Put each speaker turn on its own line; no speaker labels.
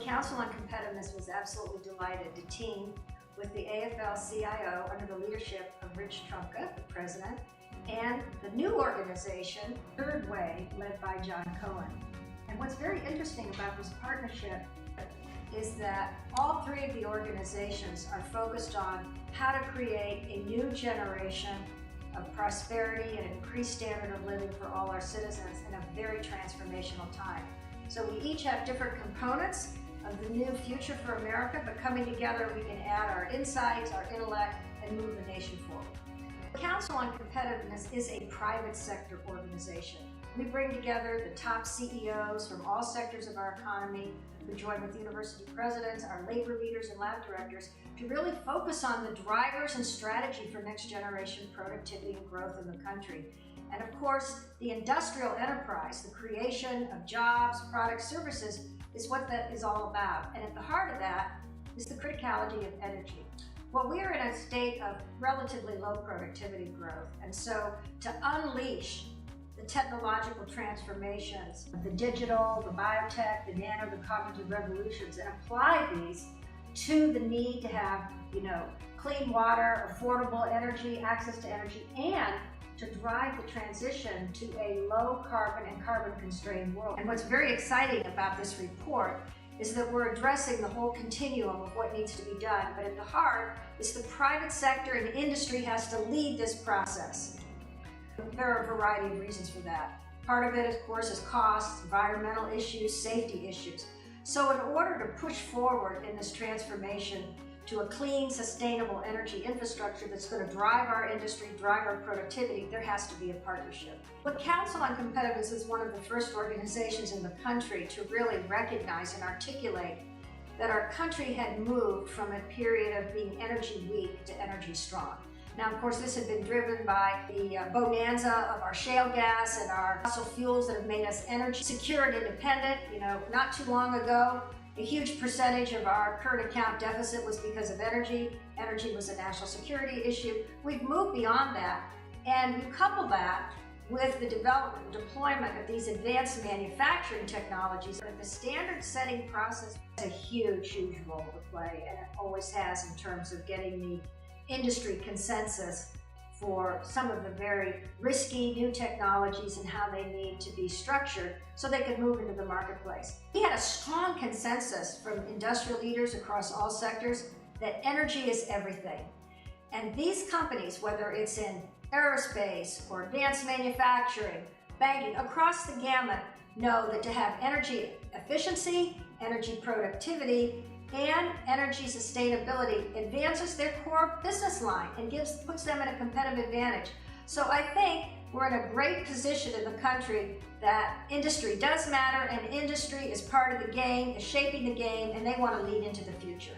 Council on Competitiveness was absolutely delighted to team with the AFL-CIO under the leadership of Rich Trumka, the president, and the new organization, Third Way, led by John Cohen. And what's very interesting about this partnership is that all three of the organizations are focused on how to create a new generation of prosperity and increased standard of living for all our citizens in a very transformational time. So we each have different components of the new future for America, but coming together we can add our insights, our intellect, and move the nation forward. The Council on Competitiveness is a private sector organization. We bring together the top CEOs from all sectors of our economy who join with university presidents, our labor leaders, and lab directors to really focus on the drivers and strategy for next generation productivity and growth in the country. And of course, the industrial enterprise, the creation of jobs, products, services, is what that is all about. And at the heart of that is the criticality of energy. Well, we are in a state of relatively low productivity growth. And so to unleash the technological transformations, the digital, the biotech, the nano, the cognitive revolutions, and apply these to the need to have, clean water, affordable energy, access to energy, and to drive the transition to a low carbon and carbon constrained world. And what's very exciting about this report is that we're addressing the whole continuum of what needs to be done, but at the heart is the private sector and industry has to lead this process. There are a variety of reasons for that. Part of it, of course, is costs, environmental issues, safety issues. So in order to push forward in this transformation to a clean, sustainable energy infrastructure that's going to drive our industry, drive our productivity, there has to be a partnership. The Council on Competitiveness is one of the first organizations in the country to really recognize and articulate that our country had moved from a period of being energy weak to energy strong. Now, of course, this had been driven by the bonanza of our shale gas and our fossil fuels that have made us energy secure and independent. Not too long ago, a huge percentage of our current account deficit was because of energy. Energy was a national security issue. We've moved beyond that, and you couple that with the development and deployment of these advanced manufacturing technologies. The standard-setting process has a huge role to play, and it always has in terms of getting the industry consensus for some of the very risky new technologies and how they need to be structured so they can move into the marketplace. We had a strong consensus from industrial leaders across all sectors that energy is everything. And these companies, whether it's in aerospace or advanced manufacturing, banking, across the gamut, know that to have energy efficiency, energy productivity, and energy sustainability advances their core business line and puts them in a competitive advantage. So I think we're in a great position in the country that industry does matter, and industry is part of the game, is shaping the game, and they want to lead into the future.